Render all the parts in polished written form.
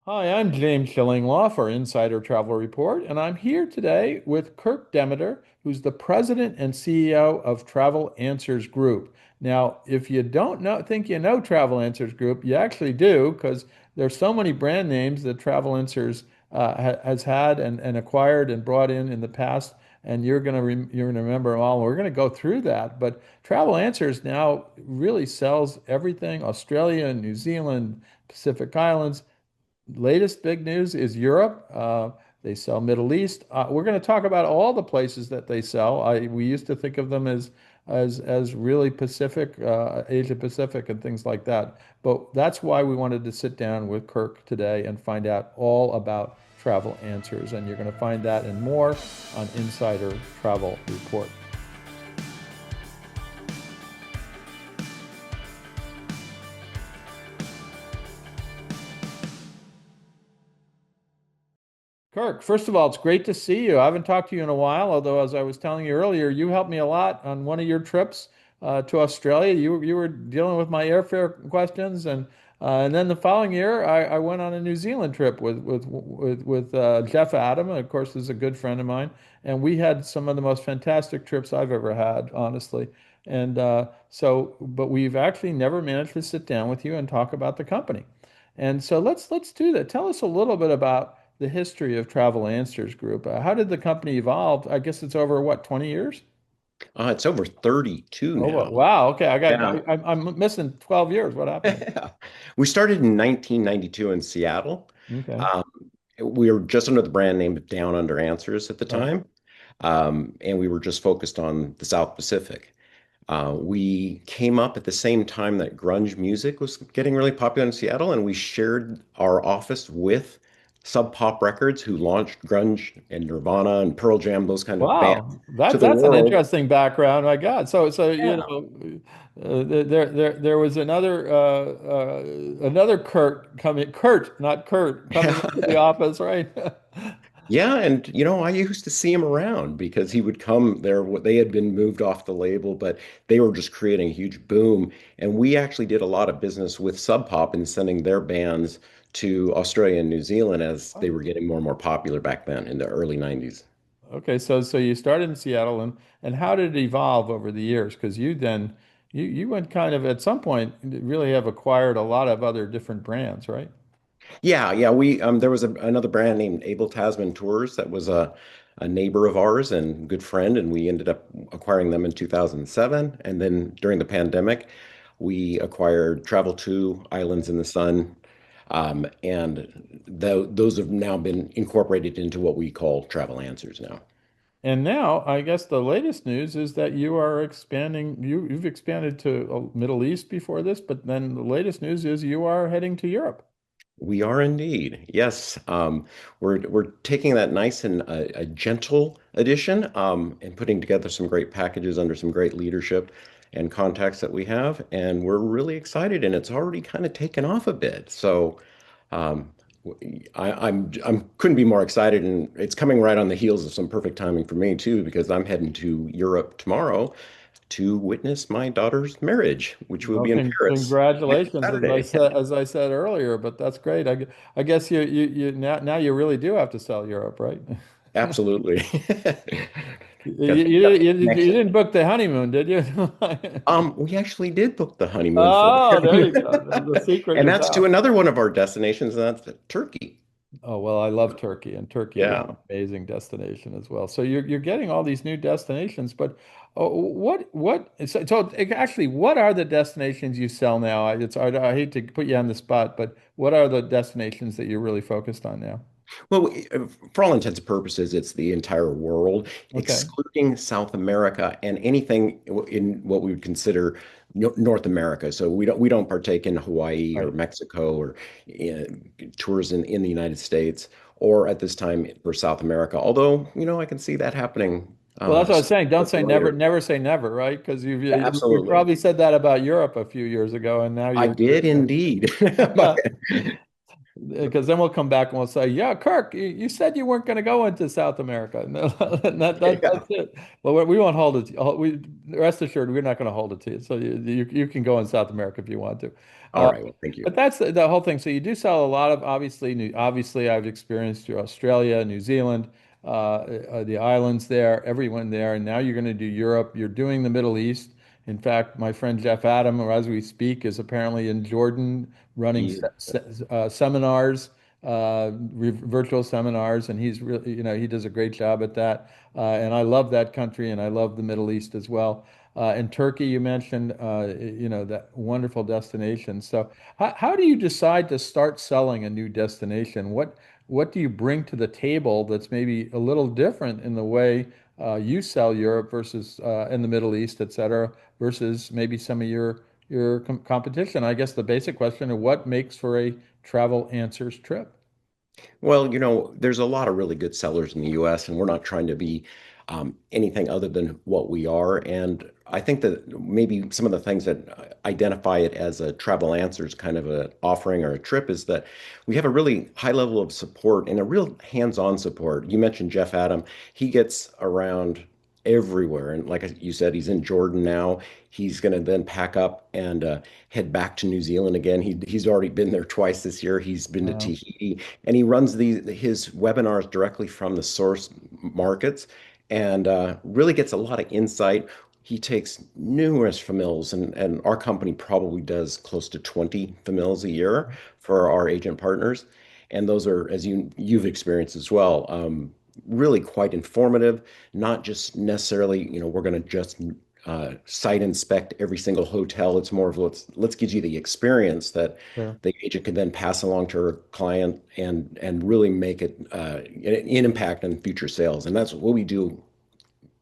Hi, I'm James Shillinglaw for Insider Travel Report, and I'm here today with Kirk Demeter, who's the president and CEO of Travel Answers Group. Now, if you don't think you know Travel Answers Group, you actually do, because there's so many brand names that Travel Answers has had and acquired and brought in the past, and you're gonna remember them all. We're gonna go through that, but Travel Answers now really sells everything: Australia, New Zealand, Pacific Islands. Latest big news is Europe. They sell Middle East. We're going to talk about all the places that they sell. We used to think of them as really Pacific, Asia Pacific, and things like that. But that's why we wanted to sit down with Kirk today and find out all about travel answers. And you're going to find that and more on Insider Travel Report. Kirk, first of all, it's great to see you. I haven't talked to you in a while, although, as I was telling you earlier, you helped me a lot on one of your trips to Australia. You were dealing with my airfare questions, and then the following year, I went on a New Zealand trip with Jeff Adam, of course, is a good friend of mine, and we had some of the most fantastic trips I've ever had, honestly. And but we've actually never managed to sit down with you and talk about the company. And so let's do that. Tell us a little bit about the history of Travel Answers Group. How did the company evolve? I guess it's over what, 20 years? It's over 32 Oh, now. wow. Okay, Yeah. I'm missing 12 years. What happened? We started in 1992 in Seattle. Okay. Um, we were just under the brand name Down Under Answers at the Right. time, and we were just focused on the South Pacific. We came up at the same time that grunge music was getting really popular in Seattle, and we shared our office with Sub Pop Records, who launched grunge and Nirvana and Pearl Jam, those kind of bands Wow. to the That's an world. interesting background. My God. So Yeah. there was another Kurt, not Kurt, coming into the office, right? Yeah, and I used to see him around because he would come there. What they had been moved off the label, but they were just creating a huge boom. And we actually did a lot of business with Sub Pop and sending their bands to Australia and New Zealand as they were getting more and more popular back then in the early 90s. Okay, so you started in Seattle, and how did it evolve over the years? Because you went kind of at some point really have acquired a lot of other different brands, right? Yeah, yeah. We there was another brand named Abel Tasman Tours that was a neighbor of ours and good friend, and we ended up acquiring them in 2007. And then during the pandemic, we acquired Travel to Islands in the Sun, and those have now been incorporated into what we call Travel Answers now. And now I guess the latest news is that you are expanding. You've expanded to Middle East before this, but then the latest news is you are heading to Europe. We are indeed. Yes. We're taking that nice and a gentle addition and putting together some great packages under some great leadership and contacts that we have. And we're really excited and it's already kind of taken off a bit. So um, I'm couldn't be more excited and it's coming right on the heels of some perfect timing for me too, because I'm heading to Europe tomorrow to witness my daughter's marriage, which will Well, be in Paris next congratulations, Saturday. as I said earlier, but that's great. I guess you now you really do have to sell Europe, right? Absolutely. You Next. didn't book the honeymoon, did you? We actually did book the honeymoon for Oh, there you them. go. The secret And is that's to out. another one of our destinations, and that's Turkey. Oh, well, I love Turkey, and Turkey is Yeah. an amazing destination as well. So you're getting all these new destinations, but actually, what are the destinations you sell now? I hate to put you on the spot, but what are the destinations that you're really focused on now? Well, for all intents and purposes, it's the entire world, Okay. excluding South America and anything in what we would consider North America. So we don't partake in Hawaii or Right. Mexico or uh, tours in the United States or at this time for South America. Although, I can see that happening Well, that's what I was sooner saying. Don't say or never, later. never say never, right? Because Yeah, you absolutely. probably said that about Europe a few years ago, and now I you're did indeed. yeah. because then we'll come back and we'll say, "Yeah, Kirk, you said you weren't going to go into South America." No, Yeah. that's it. Well, we won't hold it. We rest assured, we're not going to hold it to you. So you can go in South America if you want to. All Uh, right. Well, thank you. but that's the whole thing. So you do sell a lot of obviously I've experienced through Australia, New Zealand, the islands there, everyone there, and now you're going to do Europe. You're doing the Middle East. In fact, my friend Jeff Adam, as we speak, is apparently in Jordan running He, seminars, virtual seminars, and he's really, he does a great job at that. And I love that country, and I love the Middle East as well. And Turkey, you mentioned, that wonderful destination. So, how do you decide to start selling a new destination? What do you bring to the table that's maybe a little different in the way you sell Europe versus in the Middle East, et cetera, versus maybe some of your competition? I guess the basic question of what makes for a travel answers trip. well, there's a lot of really good sellers in the US, and we're not trying to be anything other than what we are. And I think that maybe some of the things that identify it as a travel answers kind of a offering or a trip is that we have a really high level of support and a real hands-on support. You mentioned Jeff Adam. He gets around everywhere. And like you said, he's in Jordan now. He's going to then pack up and head back to New Zealand again. He's already been there twice this year. He's been to Wow. Tahiti, and he runs his webinars directly from the source markets, and really gets a lot of insight. He takes numerous FAMILs, and our company probably does close to 20 FAMILs a year for our agent partners. And those are, as you've experienced as well, really quite informative, not just necessarily, we're going to just site inspect every single hotel. It's more of let's give you the experience that Sure. the agent can then pass along to her client and really make it an impact on future sales. And that's what we do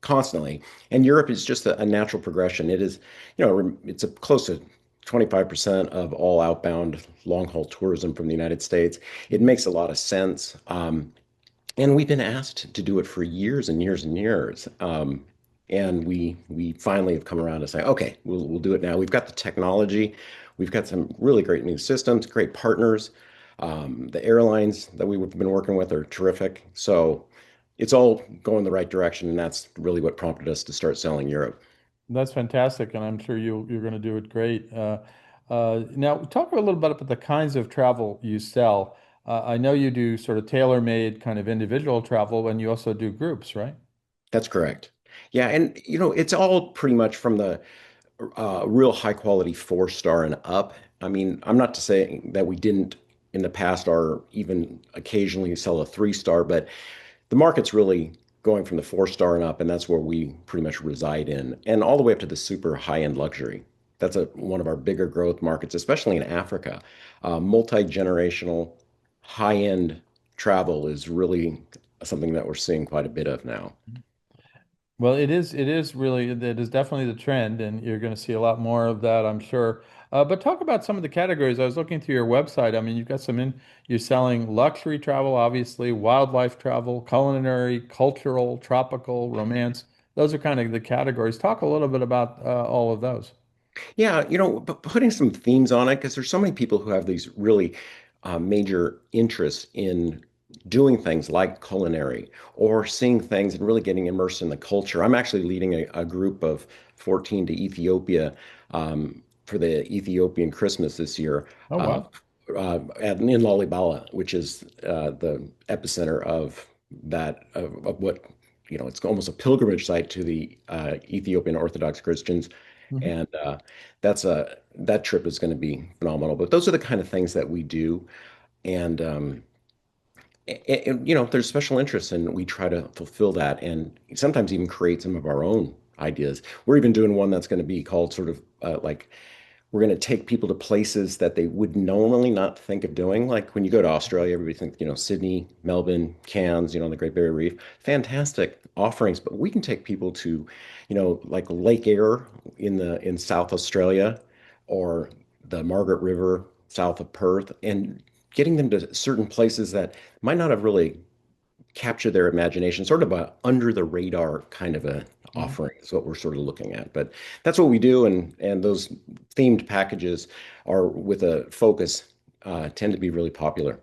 constantly. And Europe is just a natural progression. It is, it's a close to 25% of all outbound long haul tourism from the United States. It makes a lot of sense. And we've been asked to do it for years and years and years. And we finally have come around to say, okay, we'll do it now. We've got the technology, we've got some really great new systems, great partners. The airlines that we've been working with are terrific. So it's all going the right direction, and that's really what prompted us to start selling Europe. That's fantastic, and I'm sure you're going to do it great. Now, talk a little bit about the kinds of travel you sell. I know you do sort of tailor-made kind of individual travel, and you also do groups, right? That's correct. Yeah, and it's all pretty much from the real high quality 4 star and up. I mean, I'm not to say that we didn't in the past or even occasionally sell a 3 star, but the market's really going from the 4 star and up, and that's where we pretty much reside in, and all the way up to the super high-end luxury. That's one of our bigger growth markets, especially in Africa. Multi-generational, high-end travel is really something that we're seeing quite a bit of now. Well, it is definitely the trend, and you're going to see a lot more of that, I'm sure. But talk about some of the categories. I was looking through your website. I mean, you've got you're selling luxury travel, obviously, wildlife travel, culinary, cultural, tropical, romance. Those are kind of the categories. Talk a little bit about all of those. Yeah, but putting some themes on it because there's so many people who have these really major interests in doing things like culinary or seeing things and really getting immersed in the culture. I'm actually leading a group of 14 to Ethiopia for the Ethiopian Christmas this year Oh, wow. in Lalibela, which is the epicenter of of what, it's almost a pilgrimage site to the Ethiopian Orthodox Christians, Mhm. and that trip is going to be phenomenal. But those are the kind of things that we do, and there's special interests, and we try to fulfill that, and sometimes even create some of our own ideas. We're even doing one that's going to be called sort of like we're going to take people to places that they would normally not think of doing. Like when you go to Australia, everybody thinks, Sydney, Melbourne, Cairns, the Great Barrier Reef, fantastic offerings. But we can take people to, like Lake Eyre in South Australia, or the Margaret River south of Perth, and getting them to certain places that might not have really captured their imagination, sort of a under the radar kind of a Mhm. offering is what we're sort of looking at. But that's what we do, and those themed packages are with a focus tend to be really popular.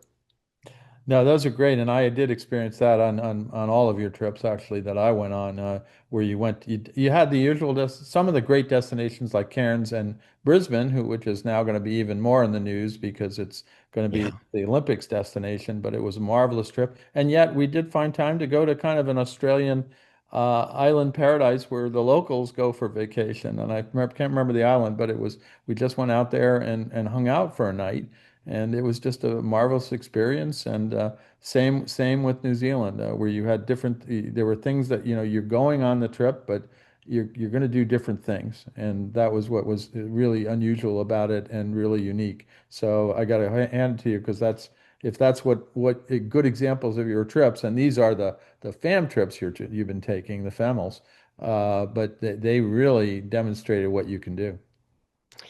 No, those are great, and I did experience that on all of your trips actually that I went on, where you had the usual some of the great destinations like Cairns and Brisbane, which is now going to be even more in the news because it's going to be Yeah. the Olympics destination. But it was a marvelous trip, and yet we did find time to go to kind of an Australian island paradise where the locals go for vacation. And can't remember the island, but we just went out there and hung out for a night and it was just a marvelous experience. And same with New Zealand, where you had there were things that you're going on the trip, but you're going to do different things, and that was what was really unusual about it and really unique. So I got to hand it to you because that's if that's what good examples of your trips, and these are the fam trips you've been taking, the FAMLs, but they really demonstrated what you can do.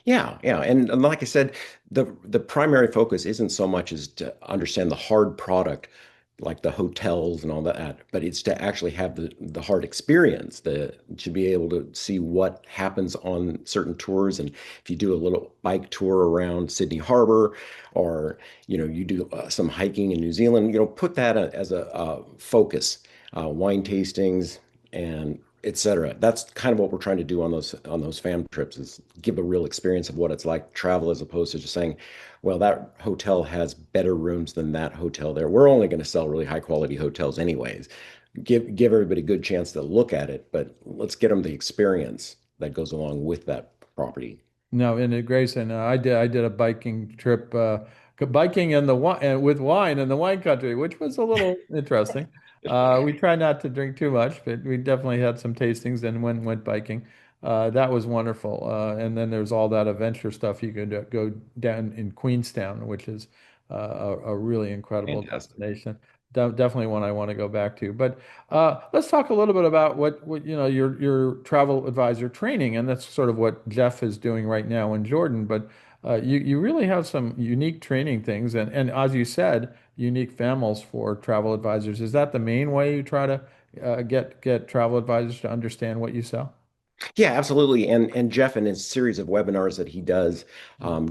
Yeah, yeah, and like I said, the primary focus isn't so much as to understand the hard product, like the hotels and all that, but it's to actually have the hard experience, to be able to see what happens on certain tours, and if you do a little bike tour around Sydney Harbor, or you do some hiking in New Zealand, put that as a focus, wine tastings and etc. That's kind of what we're trying to do on those fam trips is give a real experience of what it's like to travel as opposed to just saying, well, that hotel has better rooms than that hotel there. We're only going to sell really high quality hotels anyways. Give everybody a good chance to look at it, but let's get them the experience that goes along with that property. No, in Grayson, I did a biking trip, biking in the wine with wine in the wine country, which was a little interesting. We tried not to drink too much, but we definitely had some tastings and went biking. That was wonderful. And then there's all that adventure stuff you could go down in Queenstown, which is a really incredible Fantastic. destination. Definitely one I want to go back to. But let's talk a little bit about what your travel advisor training, and that's sort of what Jeff is doing right now in Jordan. But you really have some unique training things, and as you said, unique families for travel advisors. Is that the main way you try to get travel advisors to understand what you sell? Yeah, absolutely. And Jeff in his series of webinars that he does,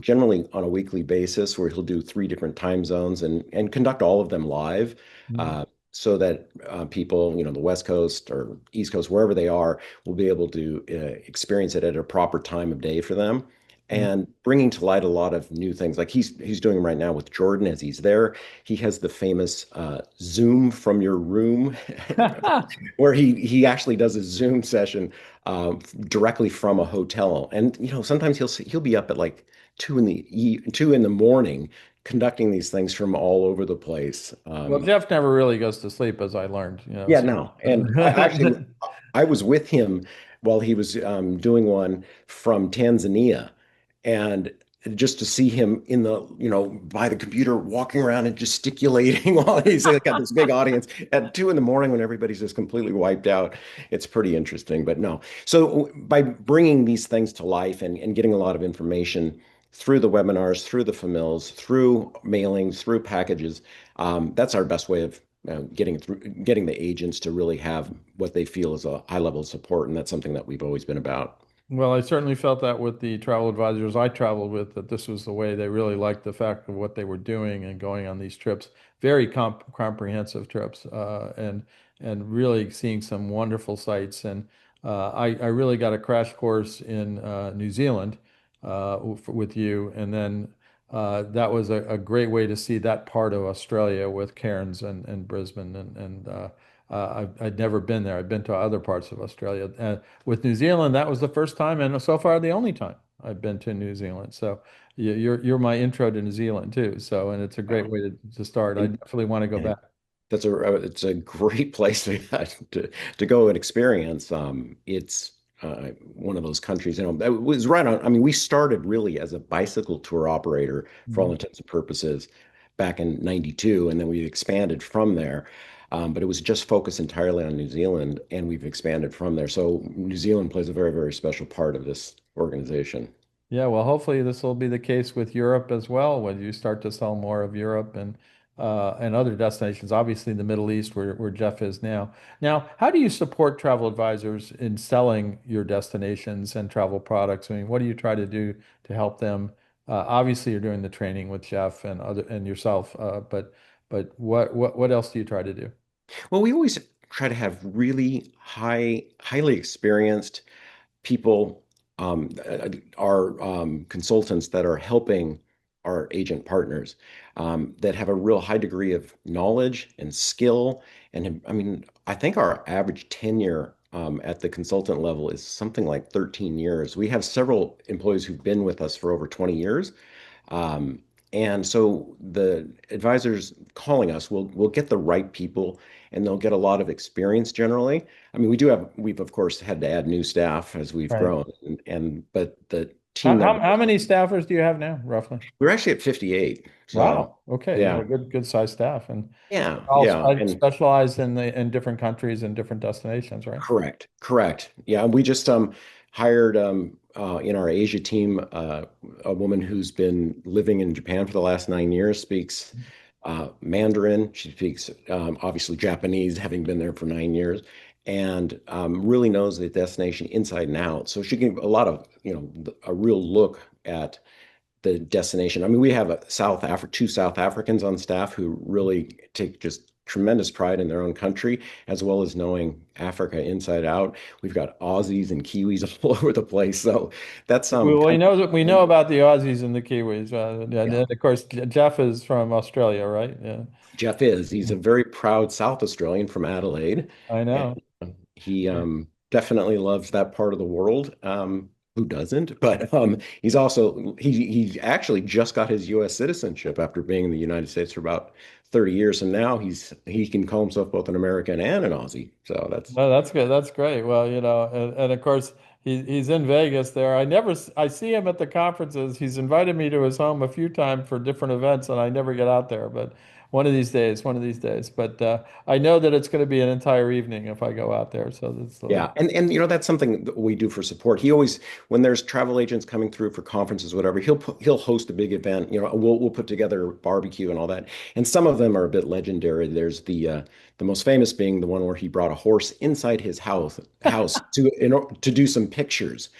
generally on a weekly basis, where he'll do three different time zones and conduct all of them live, Mm. so that people, the West Coast or East Coast, wherever they are, will be able to experience it at a proper time of day for them. Mm. And bringing to light a lot of new things, like he's doing right now with Jordan as he's there. He has the famous Zoom from your room, where he actually does a Zoom session directly from a hotel. And sometimes he'll be up at like 2 in the morning conducting these things from all over the place. Well, Jeff never really goes to sleep, as I learned, Yeah, so. no. And I was with him while he was doing one from Tanzania, and just to see him in by the computer walking around and gesticulating while he's got this big audience at 2 in the morning when everybody's just completely wiped out. It's pretty interesting, but no. So by bringing these things to life and getting a lot of information through the webinars, through the famils, through mailings, through packages, that's our best way of getting the agents to really have what they feel is a high level of support, and that's something that we've always been about. Well, I certainly felt that with the travel advisors I traveled with, that this was the way they really liked the fact of what they were doing and going on these trips, very comprehensive trips, and really seeing some wonderful sights. And I really got a crash course in New Zealand with you, and then that was a great way to see that part of Australia with Cairns and Brisbane I'd never been there. I've been to other parts of Australia. With New Zealand, that was the first time, and so far the only time I've been to New Zealand. So you're my intro to New Zealand too. So, and it's a great Wow. way to start. I And, definitely want to go and back. it's a great place to go and experience. It's one of those countries, it was right on. I mean, we started really as a bicycle tour operator for all Mhm. intents and purposes back in '92, and then we expanded from there. But it was just focused entirely on New Zealand, and we've expanded from there. So New Zealand plays a very, very special part of this organization. Yeah, well, hopefully this will be the case with Europe as well when you start to sell more of Europe and other destinations. Obviously, the Middle East, where Jeff is now. Now, how do you support travel advisors in selling your destinations and travel products? I mean, what do you try to do to help them? Obviously, you're doing the training with Jeff and yourself, but what else do you try to do? Well, we always try to have really highly experienced people, our consultants that are helping our agent partners, that have a real high degree of knowledge and skill. And I mean, I think our average tenure at the consultant level is something like 13 years. We have several employees who've been with us for over 20 years. Um, and so the advisors calling us will get the right people, and they'll get a lot of experience generally. I mean, we've of course had to add new staff as we've Right. grown, and but the team that How many staffers do you have now, roughly? we're actually at 58. So Wow. Okay, you got a yeah, good sized staff, and yeah, all yeah, and specialized in different countries and different destinations, right? correct. Yeah, we just hired in our Asia team a woman who's been living in Japan for the last 9 years, speaks Mandarin. She speaks obviously Japanese, having been there for 9 years, and really knows the destination inside and out. So she can a lot of a real look at the destination. I mean, we have two South Africans on staff who really take just tremendous pride in their own country, as well as knowing Africa inside out. We've got Aussies and Kiwis all over the place. So that's We kind we know of, about the Aussies and the Kiwis, and yeah. of course Jeff is from Australia, right? Yeah, Jeff he's a very proud South Australian from Adelaide, I and know. he definitely loves that part of the world. Who doesn't? But he's also he actually just got his U.S. citizenship after being in the United States for about 30 years, and now he can call himself both an American and an Aussie. So that's No, that's good. That's great. Well, and of course he's in Vegas there. I see him at the conferences. He's invited me to his home a few times for different events, and I never get out there. But one of these days. But I know that it's going to be an entire evening if I go out there. So that's Yeah, and that's something that we do for support. He always, when there's travel agents coming through for conferences, whatever, he'll host a big event. We'll put together barbecue and all that. And some of them are a bit legendary. There's the most famous being the one where he brought a horse inside his house to do some pictures.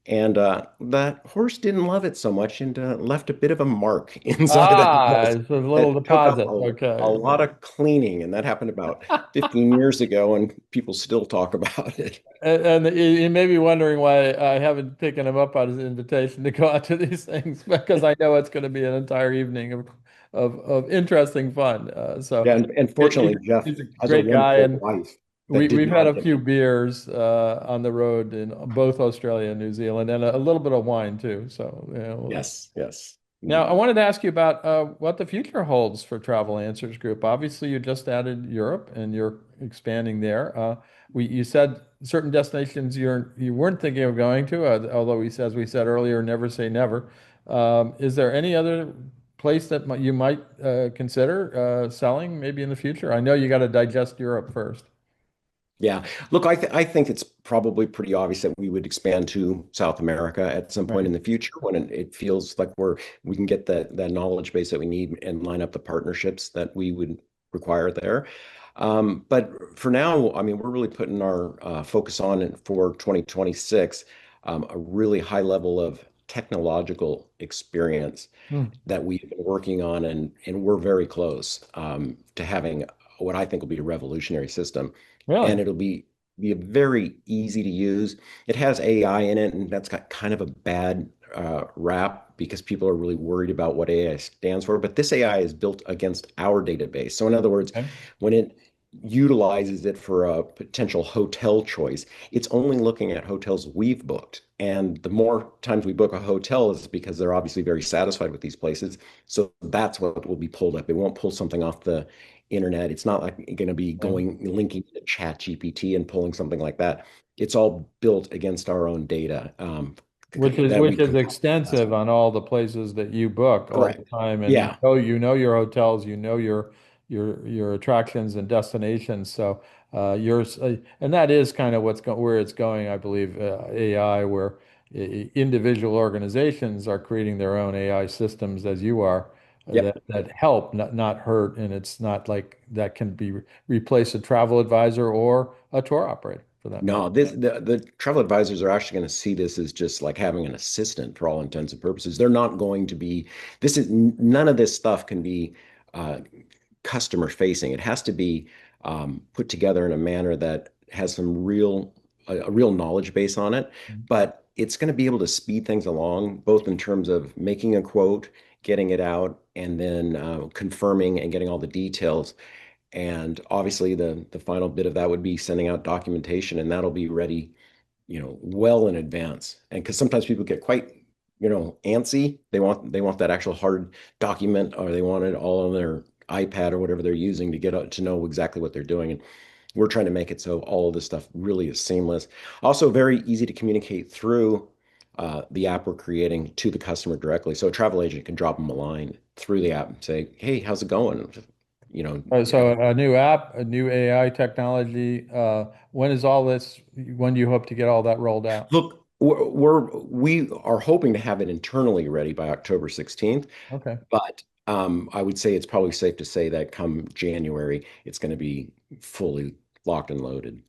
And that horse didn't love it so much, and left a bit of a mark inside of that house it's a little that took deposit. a Okay. lot of cleaning. And that happened about 15 years ago, and people still talk about it. And you may be wondering why I haven't taken him up on his invitation to go out to these things because I know it's going to be an entire evening of interesting fun. Yeah, and He, fortunately, Jeff he's a has a great guy, wonderful and wife that did we've had not a get few beers on the road in both Australia and New Zealand, and a little bit of wine too. So, Yes, yes. now, I wanted to ask you about what the future holds for Travel Answers Group. Obviously, you just added Europe and you're expanding there. You said certain destinations you weren't thinking of going to, although as we said earlier, never say never. Is there any other place that you might consider selling maybe in the future? I know you got to digest Europe first. Yeah. Look, I think it's probably pretty obvious that we would expand to South America at some point Right. in the future when it feels like we can get that knowledge base that we need and line up the partnerships that we would require there. But for now, I mean, we're really putting our focus on it for 2026, a really high level of technological experience Hmm. that we've been working on, and we're very close to having what I think will be a revolutionary system, Really? and it'll be very easy to use. It has AI in it, and that's got kind of a bad rap because people are really worried about what AI stands for. But this AI is built against our database. So in other words, Okay. when it utilizes it for a potential hotel choice, it's only looking at hotels we've booked. And the more times we book a hotel is because they're obviously very satisfied with these places. So that's what will be pulled up. It won't pull something off the internet. It's not like going to be Okay. linking to Chat GPT and pulling something like that. It's all built against our own data that we Which is compile. extensive on all the places that you book all the Correct. time, and Yeah. you know your hotels, you know your attractions and destinations. So yours, and that is kind of where it's going, I believe, AI, where individual organizations are creating their own AI systems, as you are, Yep. that help, not hurt, and it's not like that can be replace a travel advisor or a tour operator for that matter. No, the travel advisors are actually going to see this as just like having an assistant for all intents and purposes. They're not going to be, this is none of this stuff can be uh, customer facing. It has to be put together in a manner that has some a real knowledge base on it, but it's going to be able to speed things along, both in terms of making a quote, getting it out, and then confirming and getting all the details. And obviously, the final bit of that would be sending out documentation, and that'll be ready, well in advance. And because sometimes people get quite, antsy, they want that actual hard document, or they want it all on their iPad or whatever they're using to get to know exactly what they're doing. And we're trying to make it so all of this stuff really is seamless. Also, very easy to communicate through the app we're creating to the customer directly. So a travel agent can drop them a line through the app and say, "Hey, how's it going?" You know, So a new app, a new AI technology. When is all this? When do you hope to get all that rolled out? look, we are hoping to have it internally ready by October 16th, Okay. but I would say it's probably safe to say that come January, it's going to be fully locked and loaded.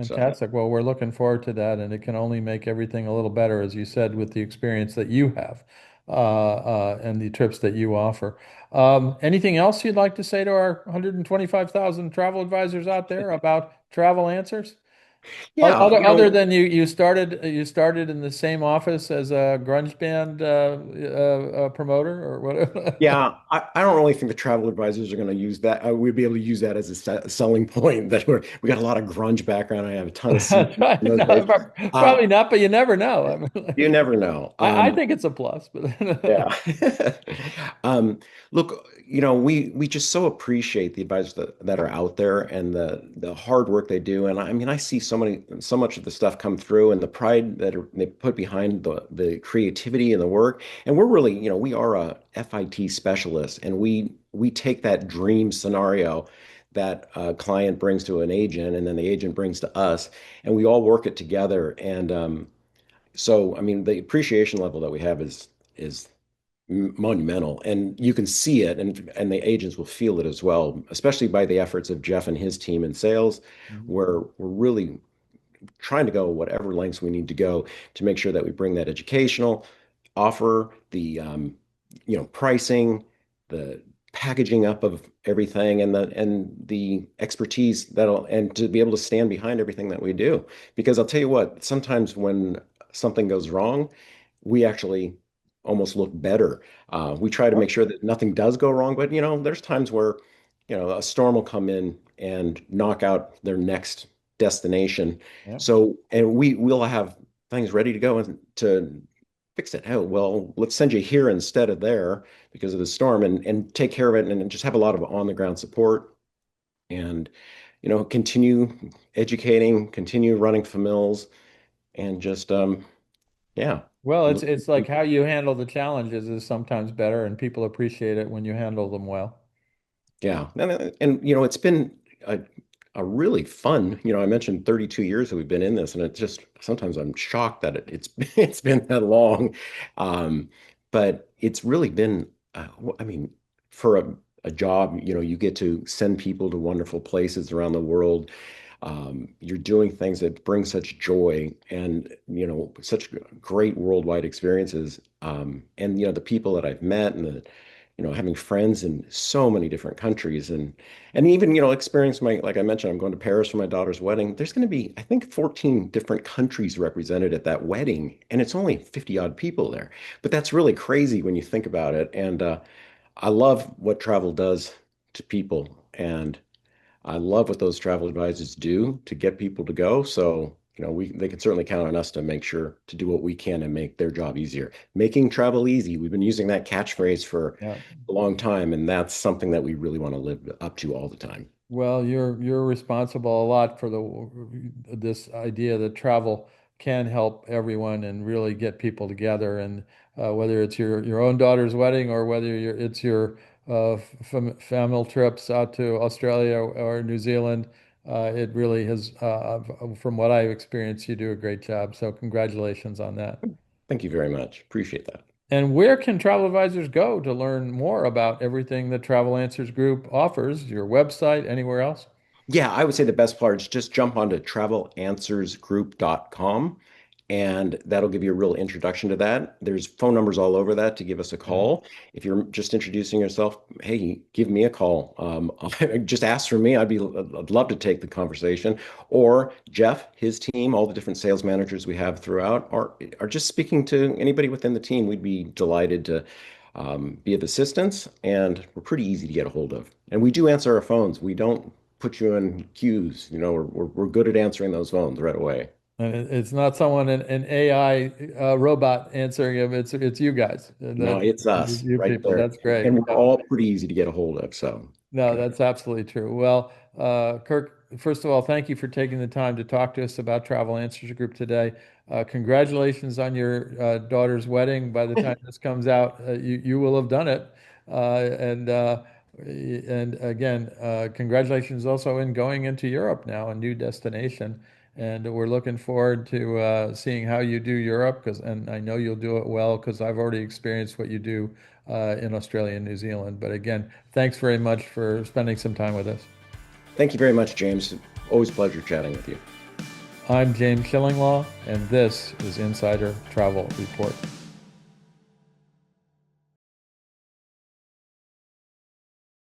So. Fantastic. Well, we're looking forward to that, and it can only make everything a little better, as you said, with the experience that you have and the trips that you offer. Anything else you'd like to say to our 125,000 travel advisors out there about travel answers? Yeah, Other than you started in the same office as a grunge band promoter or what? yeah, I don't really think the travel advisors are going to use that. We'd be able to use that as a selling point that we got a lot of grunge background. I have a ton of CDs in those days. No, Uh, probably not, but you never know. I you mean, never know. I think it's a plus, but Yeah. Um, Look, we just so appreciate the advisors that are out there and the hard work they do. And I mean, I see so much of the stuff come through and the pride they put behind the creativity and the work. And we're really, we are a FIT specialist, and we take that dream scenario that a client brings to an agent, and then the agent brings to us, and we all work it together. And so, I mean, the appreciation level that we have is monumental, and you can see it, and the agents will feel it as well, especially by the efforts of Jeff and his team in sales, where we're really trying to go whatever lengths we need to go to make sure that we bring that educational offer, the pricing, the packaging up of everything, and the expertise that'll and to be able to stand behind everything that we do. Because I'll tell you what, sometimes when something goes wrong, we actually almost look better. We try to make sure that nothing does go wrong, but there's times where a storm will come in and knock out their next destination. yeah. So, and we'll have things ready to go and to fix it. Oh, well, let's send you here instead of there because of the storm, and take care of it, and just have a lot of on the ground support, and continue educating, continue running FMILS, and just yeah. Well, it's like how you handle the challenges is sometimes better, and people appreciate it when you handle them well. Yeah, it's been a really fun. I mentioned 32 years that we've been in this, and it's just sometimes I'm shocked that it's it's been that long. But it's really been, I mean, for a job, you get to send people to wonderful places around the world. You're doing things that bring such joy and such great worldwide experiences. And the people that I've met, and the having friends in so many different countries, and even experience my, like I mentioned, I'm going to Paris for my daughter's wedding. There's going to be, I think, 14 different countries represented at that wedding, and it's only 50 odd people there. But that's really crazy when you think about it. And I love what travel does to people, and I love what those travel advisors do to get people to go. So, they can certainly count on us to make sure to do what we can and make their job easier. Making travel easy. We've been using that catchphrase for Yeah. a long time, and that's something that we really want to live up to all the time. Well, you're responsible a lot for this idea that travel can help everyone and really get people together. And whether it's your own daughter's wedding or whether it's your family trips out to Australia or New Zealand, it really has. From what I've experienced, you do a great job. So congratulations on that. Thank you very much. Appreciate that. And where can travel advisors go to learn more about everything that Travel Answers Group offers? Your website, anywhere else? Yeah, I would say the best part is just jump onto travelanswersgroup.com, and that'll give you a real introduction to that. There's phone numbers all over that to give us a Okay. call. If you're just introducing yourself, hey, give me a call. Just ask for me. I'd love to take the conversation. Or Jeff, his team, all the different sales managers we have throughout are just speaking to anybody within the team. We'd be delighted to be of assistance, and we're pretty easy to get a hold of. And we do answer our phones. We don't put you in queues. We're good at answering those phones right away. And it's not someone, an AI robot answering him. It's you guys. And No, it's us you right people. there. That's great. And we're all pretty easy to get a hold of. So, No, that's absolutely true. Well, Kirk, first of all, thank you for taking the time to talk to us about Travel Answers Group today. Congratulations on your daughter's wedding. By the time this comes out, you will have done it. And again, congratulations also in going into Europe now, a new destination. And we're looking forward to seeing how you do Europe, and I know you'll do it well because I've already experienced what you do in Australia and New Zealand. But again, thanks very much for spending some time with us. thank you very much, James. Always a pleasure chatting with you. I'm James Shillinglaw, and this is Insider Travel Report.